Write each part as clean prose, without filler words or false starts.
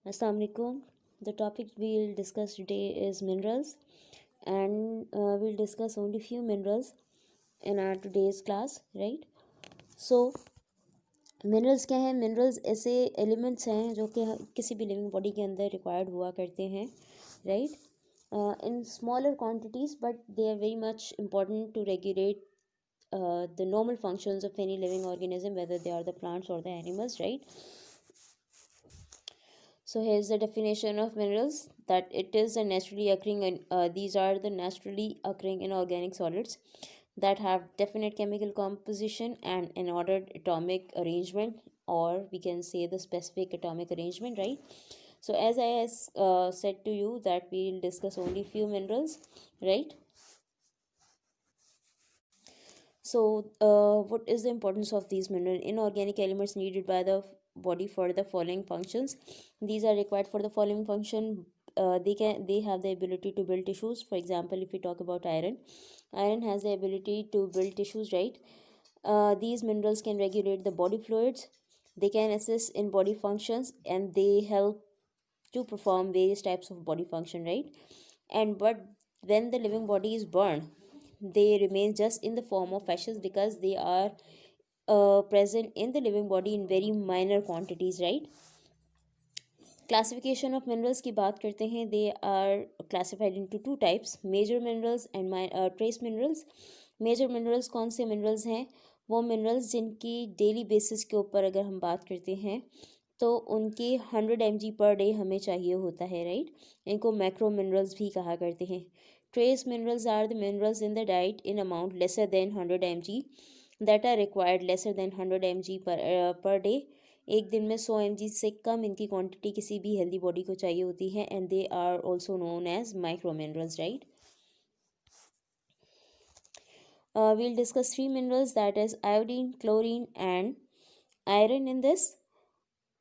Assalamu alaikum. The topic we'll discuss today is minerals, and we'll discuss only few minerals in our today's class, right? So minerals क्या हैं? Minerals ऐसे elements हैं जो कि किसी भी लिविंग बॉडी के अंदर रिक्वायर्ड हुआ करते हैं, right, in smaller quantities, but they are very much important to regulate the normal functions of any living organism, whether they are the plants or the animals, right? So here's the definition of minerals, that it is a naturally occurring these are the naturally occurring inorganic solids that have definite chemical composition and an ordered atomic arrangement, or we can say the specific atomic arrangement, right? So as I said to you that we'll discuss only few minerals, right? So, what is the importance of these mineral inorganic elements needed by the body for the following functions? These are required for the following function. They have the ability to build tissues. For example, if we talk about iron, iron has the ability to build tissues, right? These minerals can regulate the body fluids. They can assist in body functions, and they help to perform various types of body function, right? And but when the living body is burned, they remain just in the form of ashes because they are present in the living body in very minor quantities, right? Classification of minerals की बात करते हैं. They are classified into two types, major minerals and trace minerals. Major minerals कौन से minerals हैं? वो minerals जिनकी daily basis के ऊपर अगर हम बात करते हैं तो उनके 100 mg पर डे हमें चाहिए होता है, राइट? इनको मैक्रो मिनरल्स भी कहा करते हैं. Trace minerals are the minerals in the diet in amount lesser than 100 mg that are required lesser than 100 mg per day. एक दिन में 100 mg से कम इनकी क्वांटिटी किसी भी हेल्दी बॉडी को चाहिए होती है, and they are also known as micro minerals, right? We'll discuss three minerals, that is iodine, chlorine and iron in this,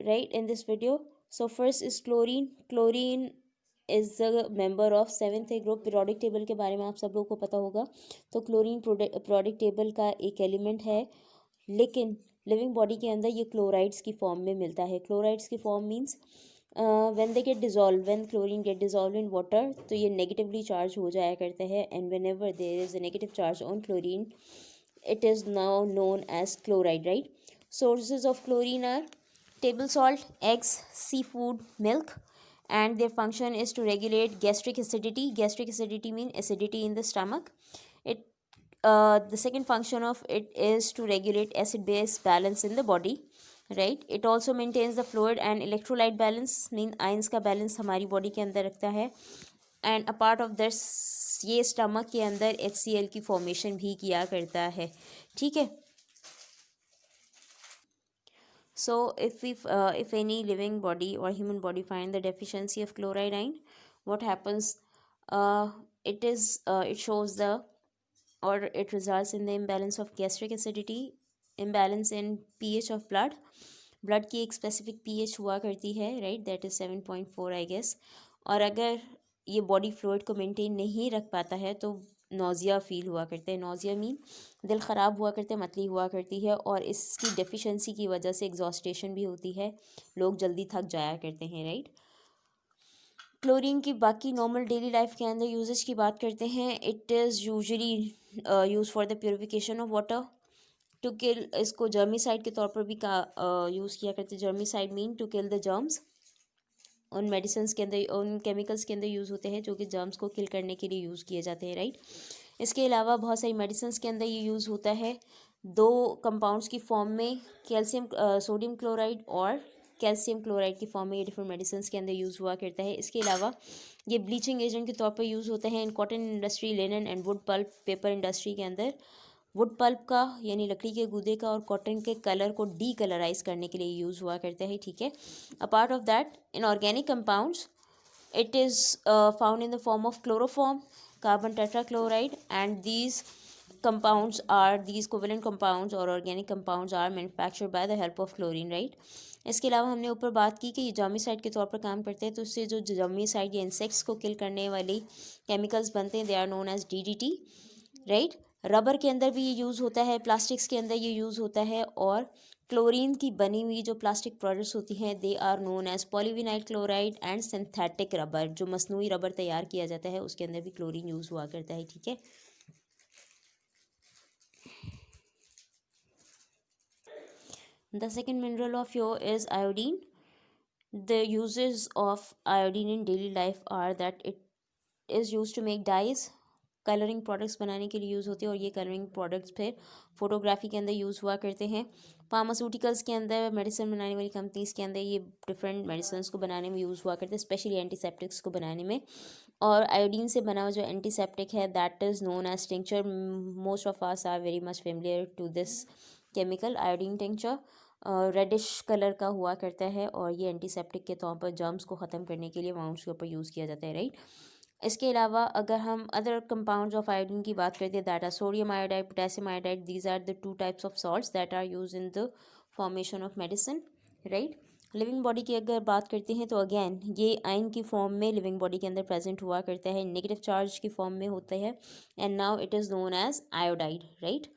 right, in this video. So first is chlorine. Chlorine is the member of 7th group. periodic table के बारे में आप सब लोगों को पता होगा. तो क्लोरीन periodic table का एक एलिमेंट है, लेकिन लिविंग बॉडी के अंदर ये क्लोराइड्स की फॉर्म में मिलता है. क्लोराइड्स की form means when they get dissolve, when chlorine get dissolve in water, तो ये नेगेटिवली चार्ज हो जाया करता है, and whenever there is a negative charge on chlorine, it is now known as chloride, right? Sources of chlorine are table salt, eggs, seafood, milk, and their function is to regulate gastric acidity. Gastric acidity means acidity in the stomach. It The second function of it is to regulate acid base balance in the body, right? It also maintains the fluid and electrolyte balance, mean ions का balance हमारी body के अंदर रखता है, and a part of this ये stomach के अंदर HCl की formation भी किया करता है, ठीक है? So if any living body or human body find the deficiency of chloride ion, what happens? It shows the, or it results in the imbalance of gastric acidity, imbalance in pH of blood. Blood की एक specific pH हुआ करती है, right, that is 7.4 I guess. और अगर ये body fluid को maintain नहीं रख पाता है तो नोज़िया फील हुआ करता है. नोज़िया मीन दिल ख़राब हुआ करते, मतली हुआ करती है, और इसकी डेफिशिएंसी की वजह से एग्जॉस्टेशन भी होती है, लोग जल्दी थक जाया करते हैं, राइट? क्लोरीन की बाकी नॉर्मल डेली लाइफ के अंदर यूजेज की बात करते हैं. It is usually use for the purification of water, to kill, इसको जर्मीसाइड के तौर पर भी यूज़ किया करते हैं. Germicide mean to kill the germs. उन मेडिसिन के अंदर, उन केमिकल्स के अंदर यूज़ होते हैं जो कि जर्म्स को किल करने के लिए यूज़ किए जाते हैं, राइट? इसके अलावा बहुत सारी मेडिसिन के अंदर ये यूज़ होता है दो कंपाउंड्स की फॉर्म में, कैल्शियम सोडियम क्लोराइड और कैल्शियम क्लोराइड की फॉर्म में ये डिफरेंट मेडिसिन के अंदर यूज़ हुआ करता है. इसके अलावा ये ब्लीचिंग एजेंट के तौर पर यूज़ होते हैं in cotton industry, linen and wood pulp paper industry के अंदर. वुड पल्प का यानी लकड़ी के गूदे का और कॉटन के कलर को डी कलराइज करने के लिए यूज़ हुआ करता है, ठीक है? Apart of that, in organic compounds it is found in the form of chloroform, carbon tetrachloride, and these covalent compounds or organic compounds are manufactured by the help of chlorine, right? इसके अलावा हमने ऊपर बात की कि ये जर्मीसाइड के तौर पर काम करते हैं, तो उससे जो जर्मीसाइड या इंसेक्ट्स को किल करने वाली केमिकल्स बनते हैं, they are known as DDT, right? Rubber के अंदर भी ये यूज़ होता है, प्लास्टिक्स के अंदर ये यूज़ होता है, और क्लोरीन की बनी हुई जो प्लास्टिक प्रोडक्ट्स होती हैं they are known as polyvinyl chloride and synthetic rubber. जो मसनूई रबर तैयार किया जाता है उसके अंदर भी क्लोरीन यूज़ हुआ करता है, ठीक है। The second mineral of your is iodine. The uses of iodine in daily life are that it is use to make dyes, colouring products बनाने के लिए यूज़ होते हैं और ये कलरिंग प्रोडक्ट्स फिर फोटोग्राफी के अंदर यूज़ हुआ करते हैं। फार्मास्यूटिकल्स के अंदर, मेडिसिन बनाने वाली कंपनीज़ के अंदर ये डिफरेंट मेडिसिन को बनाने में यूज़ हुआ करते हैं, स्पेशली एंटीसेप्टिक्स को बनाने में। और आयोडीन से बना हुआ जो एंटीसेप्टिक है that is known as tincture. Most of us are very much familiar to this chemical iodine tincture. Reddish colour का हुआ करता है और ये एंटीसेप्टिक के तौर पर जर्म्स को ख़त्म करने के लिए वाउंड्स के ऊपर यूज़ किया जाता है, राइट। इसके अलावा अगर हम अदर कंपाउंड्स ऑफ आयोडीन की बात करते हैं that are sodium iodide, potassium iodide, these are the two types of salts that are use in the formation of medicine, right. Living body की अगर बात करते हैं तो अगेन ये आयन की फॉर्म में लिविंग बॉडी के अंदर प्रेजेंट हुआ करता है, नेगेटिव चार्ज की फॉर्म में होता है and now it is known as iodide, right.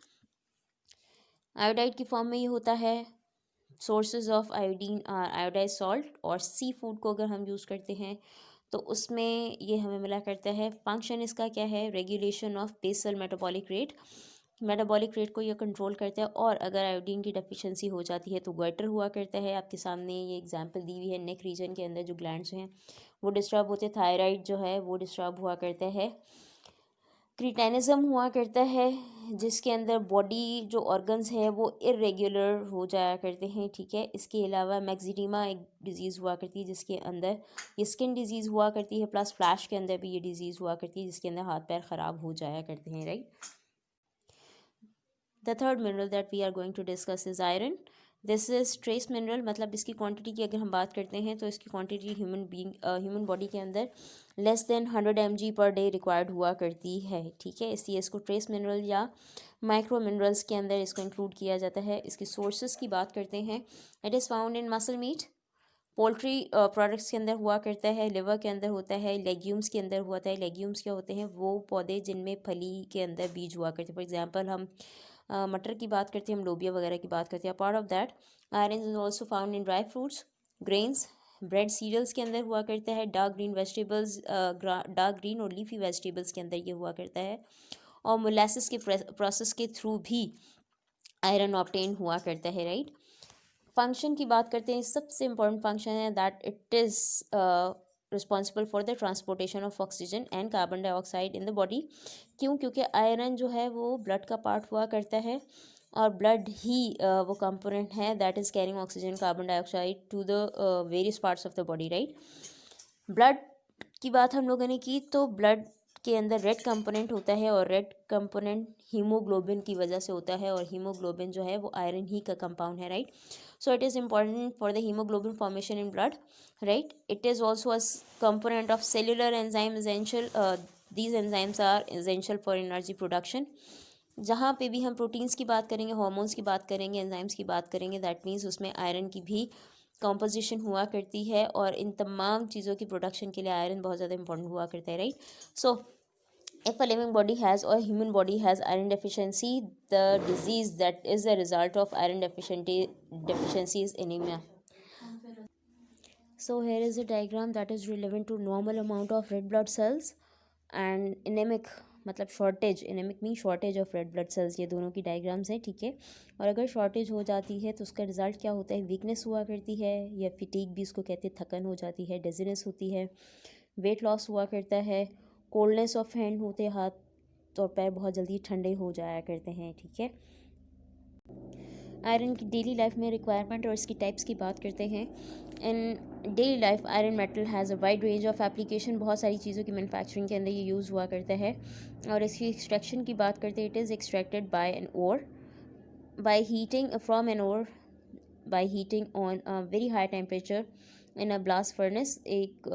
Iodide की फॉर्म में ये होता है। Sources of iodine are iodise salt, और सी फूड को अगर हम यूज़ करते हैं तो उसमें ये हमें मिला करता है। फंक्शन इसका क्या है, regulation of basal metabolic rate, metabolic rate को ये कंट्रोल करता है। और अगर आयोडीन की डेफिशिएंसी हो जाती है तो गटर हुआ करता है। आपके सामने ये एग्जांपल दी हुई है, नेक रीजन के अंदर जो ग्लैंड्स हैं वो डिस्टर्ब होते हैं, थायराइड जो है वो डिस्टर्ब हुआ करता है, क्रिटेनिज्म हुआ करता है, जिसके अंदर बॉडी जो ऑर्गन्स है वो इरेगुलर हो जाया करते हैं, ठीक है। इसके अलावा मैक्सिडीमा एक डिजीज़ हुआ करती है जिसके अंदर ये स्किन डिजीज़ हुआ करती है, प्लस फ्लैश के अंदर भी ये डिजीज़ हुआ करती है जिसके अंदर हाथ पैर ख़राब हो जाया करते हैं, right. The third mineral that we are going to discuss is iron. This is trace mineral, मतलब इसकी क्वांटिटी की अगर हम बात करते हैं तो इसकी क्वांटिटी ह्यूमन बॉडी के अंदर less than 100 mg per day required हुआ करती है, ठीक है। इसलिए इसको ट्रेस मिनरल या माइक्रो मिनरल्स के अंदर इसको इंक्लूड किया जाता है। इसकी सोर्सेज की बात करते हैं, it is found in muscle meat, poultry products के अंदर हुआ करता है, लिवर के अंदर होता है, लेग्यूम्स के अंदर होता है। लेग्यूम्स क्या होते हैं, वो पौधे जिनमें फली के अंदर बीज हुआ करते हैं। फॉर एग्जांपल हम मटर की बात करते हैं, हम लोबिया वगैरह की बात करते हैं। Part of that iron is also found in dry fruits, grains, bread, cereals के अंदर हुआ करता है। Dark green vegetables, dark green और लीफी वेजिटेबल्स के अंदर ये हुआ करता है। और मोलासिस के प्रोसेस के थ्रू भी आयरन ऑब्टेन हुआ करता है, राइट। फंक्शन की बात करते हैं, सबसे इंपॉर्टेंट फंक्शन है that it is responsible for the transportation of oxygen and carbon dioxide in the body. क्यों? क्योंकि आयरन जो है वो ब्लड का पार्ट हुआ करता है और ब्लड ही वो कंपोनेंट है that is carrying oxygen carbon dioxide to the various parts of the body, right. Blood की बात हम लोगों ने की तो ब्लड के अंदर रेड कंपोनेंट होता है और रेड कंपोनेंट हीमोग्लोबिन की वजह से होता है, और हीमोग्लोबिन जो है वो आयरन ही का कंपाउंड है, right. So it is important for the hemoglobin formation in blood, right. It is also a component of cellular enzyme essential. These enzymes are essential for energy production. जहाँ पे भी हम proteins की बात करेंगे, hormones की बात करेंगे, एंजाइम्स की बात करेंगे, दैट मीन्स उसमें आयरन की भी कॉम्पोजिशन हुआ करती है और इन तमाम चीज़ों की प्रोडक्शन के लिए आयरन बहुत ज़्यादा इंपॉर्टेंट हुआ करता है, right. So if a living body has or human body has iron deficiency, the disease that is a result of iron deficiency is anemia. So here is a diagram that is relevant to normal amount of red blood cells and anemic मतलब shortage, anaemic mean shortage of red blood cells. ये दोनों की diagrams हैं, ठीक है। और अगर shortage हो जाती है तो उसका रिजल्ट क्या होता है, वीकनेस हुआ करती है या फिटीक भी उसको कहते हैं, थकन हो जाती है, डिजीनेस होती है, वेट लॉस हुआ करता है, कोल्डनेस ऑफ हैंड होते हैं, हाथ और पैर बहुत जल्दी ठंडे हो जाया करते हैं, ठीक है। आयरन की डेली लाइफ में रिक्वायरमेंट और इसकी टाइप्स की बात करते हैं। In daily life iron metal has a wide range of application, बहुत सारी चीज़ों की मैन्युफैक्चरिंग के अंदर ये यूज़ हुआ करता है। और इसकी एक्सट्रैक्शन की बात करते हैं, it is extracted by an ore, by heating from an ore, by heating on a very high temperature in a blast furnace. एक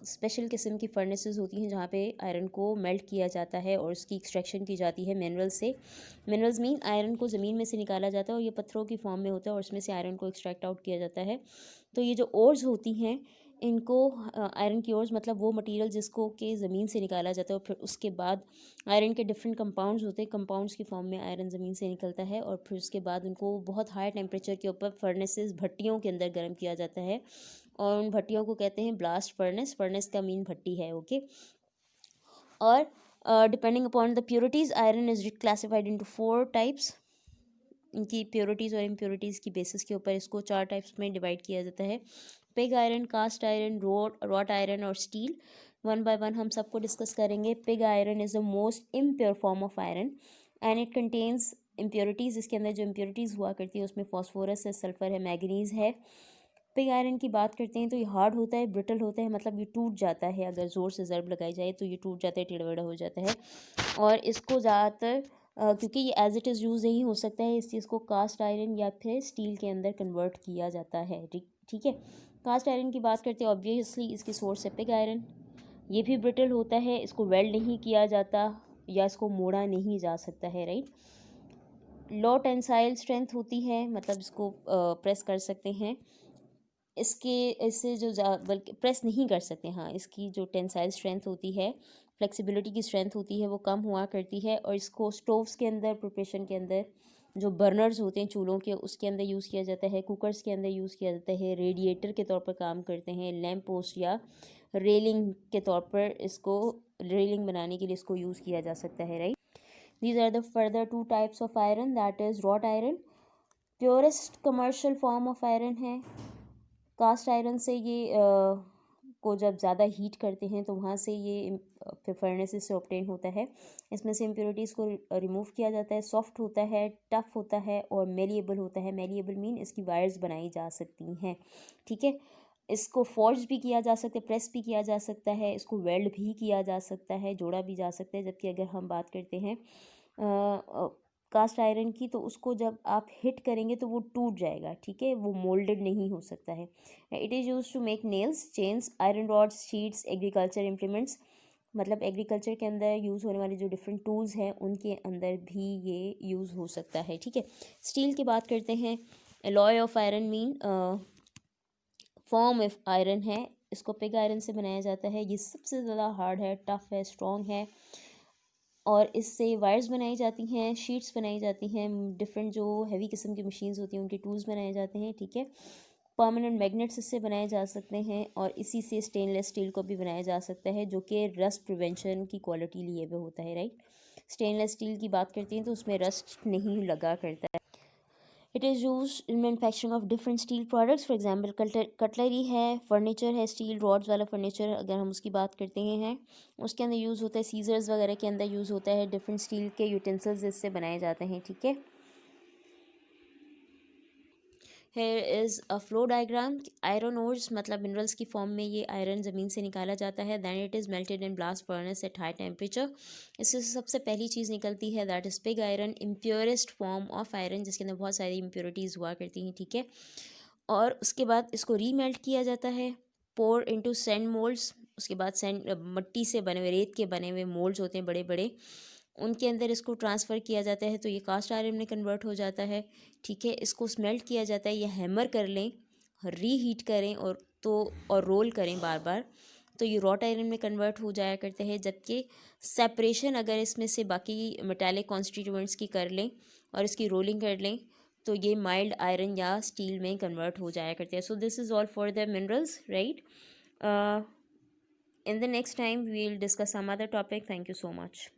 स्पेशल किस्म की फर्नेसेस होती हैं जहाँ पे आयरन को मेल्ट किया जाता है और उसकी एक्सट्रैक्शन की जाती है मिनरल से। मिनरल्स मीन आयरन को ज़मीन में से निकाला जाता है और ये पत्थरों की फॉर्म में होता है और उसमें से आयरन को एक्सट्रैक्ट आउट किया जाता है। तो ये जो ओर्स होती हैं इनको आयरन क्योर्स मतलब वो मटेरियल जिसको कि ज़मीन से निकाला जाता है और फिर उसके बाद आयरन के डिफरेंट कंपाउंड्स होते हैं, कंपाउंड्स की फॉर्म में आयरन ज़मीन से निकलता है और फिर उसके बाद उनको बहुत हाई टेम्परेचर के ऊपर फर्नेसेस भट्टियों के अंदर गर्म किया जाता है और उन भट्टियों को कहते हैं ब्लास्ट फर्नेस। फर्नेस का मीन भट्टी है, ओके। और depending upon the purities iron is classified into 4 types. इनकी प्योरिटीज़ और इम्प्योरिटीज़ की बेसिस के ऊपर इसको 4 टाइप्स में डिवाइड किया जाता है। Pig iron, cast iron, wrought iron और स्टील। वन बाय वन हम सबको डिस्कस करेंगे। Pig iron is the most impure form of iron and it contains impurities. इसके अंदर जो इम्प्योरिटीज़ हुआ करती है उसमें फॉस्फोरस है, सल्फ़र है, मैग्नीज़ है। पिग आयरन की बात करते हैं तो ये हार्ड होता है, ब्रिटल होता है, मतलब ये टूट जाता है, अगर ज़ोर से ज़रब लगाई जाए तो ये टूट जाता है, टेढ़ा हो जाता है। और इसको ज़्यादातर क्योंकि ये एज इट इज़ यूज़ नहीं हो सकता है, इस चीज़ को कास्ट आयरन या फिर स्टील के अंदर कन्वर्ट किया जाता है। ठीक है। कास्ट आयरन की बात करते हैं, ऑब्वियसली इसकी सोर्स है पिग आयरन। ये भी ब्रिटल होता है, इसको वेल्ड नहीं किया जाता या इसको मोड़ा नहीं जा सकता है, राइट। लो टेंसाइल स्ट्रेंथ होती है, मतलब इसको प्रेस कर सकते हैं, इससे जो बल्कि प्रेस नहीं कर सकते, हाँ, इसकी जो टेंसाइल स्ट्रेंथ होती है, फ्लेक्सिबिलिटी की स्ट्रेंथ होती है, वो कम हुआ करती है। और इसको स्टोव्स के अंदर, प्रिपरेशन के अंदर, जो बर्नर्स होते हैं चूल्हों के, उसके अंदर यूज़ किया जाता है, कुकर्स के अंदर यूज़ किया जाता है, रेडिएटर के तौर पर काम करते हैं, लैंप पोस्ट या रेलिंग के तौर पर इसको, रेलिंग बनाने के लिए इसको यूज़ किया जा सकता है, right. These are the further 2 types of iron, that is wrought iron, purest commercial form of iron है। कास्ट आयरन से ये को जब ज़्यादा हीट करते हैं तो वहाँ से ये फिर फर्नेसेस से ऑब्टेन होता है। इसमें से इम्प्योरिटीज़ को रिमूव किया जाता है। सॉफ्ट होता है, टफ होता है और मेलिएबल होता है। मेलिएबल मीन इसकी वायर्स बनाई जा सकती हैं, ठीक है। इसको फॉर्ज भी किया जा सकता है, प्रेस भी किया जा सकता है, इसको वेल्ड भी किया जा सकता है, जोड़ा भी जा सकता है। जबकि अगर हम बात करते हैं कास्ट आयरन की, तो उसको जब आप हिट करेंगे तो वो टूट जाएगा, ठीक है, वो मोल्डेड नहीं हो सकता है। It is use to make nails, chains, iron rods, sheets, agriculture implements, मतलब एग्रीकल्चर के अंदर यूज़ होने वाले जो डिफरेंट टूल्स हैं उनके अंदर भी ये यूज़ हो सकता है, ठीक है। स्टील की बात करते हैं। Alloy of iron mean form of iron है, इसको पिग आयरन से बनाया जाता है। ये सबसे ज़्यादा हार्ड है, टफ है, स्ट्रॉन्ग है और इससे वायर्स बनाई जाती हैं, शीट्स बनाई जाती हैं, डिफरेंट जो हैवी किस्म की मशीन्स होती हैं उनके टूल्स बनाए जाते हैं, ठीक है। परमानेंट मैग्नेट्स इससे बनाए जा सकते हैं और इसी से स्टेनलेस स्टील को भी बनाया जा सकता है, जो कि रस्ट प्रिवेंशन की क्वालिटी लिए हुए होता है, राइट। स्टेनलेस स्टील की बात करते हैं तो उसमें रस्ट नहीं लगा करता है। It is use in manufacturing of different steel products, for example cutlery है, फर्नीचर है, स्टील रॉड्स वाला फर्नीचर अगर हम उसकी बात करते हैं उसके अंदर यूज़ होता है। सीजर्स वगैरह के अंदर यूज़ होता है। डिफरेंट स्टील के यूटेंसिल्स इससे बनाए जाते हैं, ठीक है। Here is a flow diagram. Iron ores मतलब मिनरल्स की फॉर्म में ये आयरन ज़मीन से निकाला जाता है। Then it is melted in blast furnace at high temperature. इससे सबसे पहली चीज़ निकलती है that is pig iron, impurest form of iron, जिसके अंदर बहुत सारी इम्प्योरिटीज़ हुआ करती हैं, ठीक है। और उसके बाद इसको रीमेल्ट किया जाता है, पोर इनटू सैंड मोल्ड्स। उसके बाद सैंड, मिट्टी से बने हुए, रेत के बने हुए मोल्ड्स होते हैं बड़े बड़े, उनके अंदर इसको ट्रांसफ़र किया जाता है तो ये कास्ट आयरन में कन्वर्ट हो जाता है, ठीक है। इसको स्मेल्ट किया जाता है या हैमर कर लें, रीहीट करें और रोल करें बार बार, तो ये रॉट आयरन में कन्वर्ट हो जाया करते हैं। जबकि सेपरेशन अगर इसमें से बाकी मेटालिक कॉन्स्टिट्यूएंट्स की कर लें और इसकी रोलिंग कर लें तो ये माइल्ड आयरन या स्टील में कन्वर्ट हो जाया करते हैं। So this is all for the minerals, right. In the next time, we'll discuss some other topic. Thank you so much.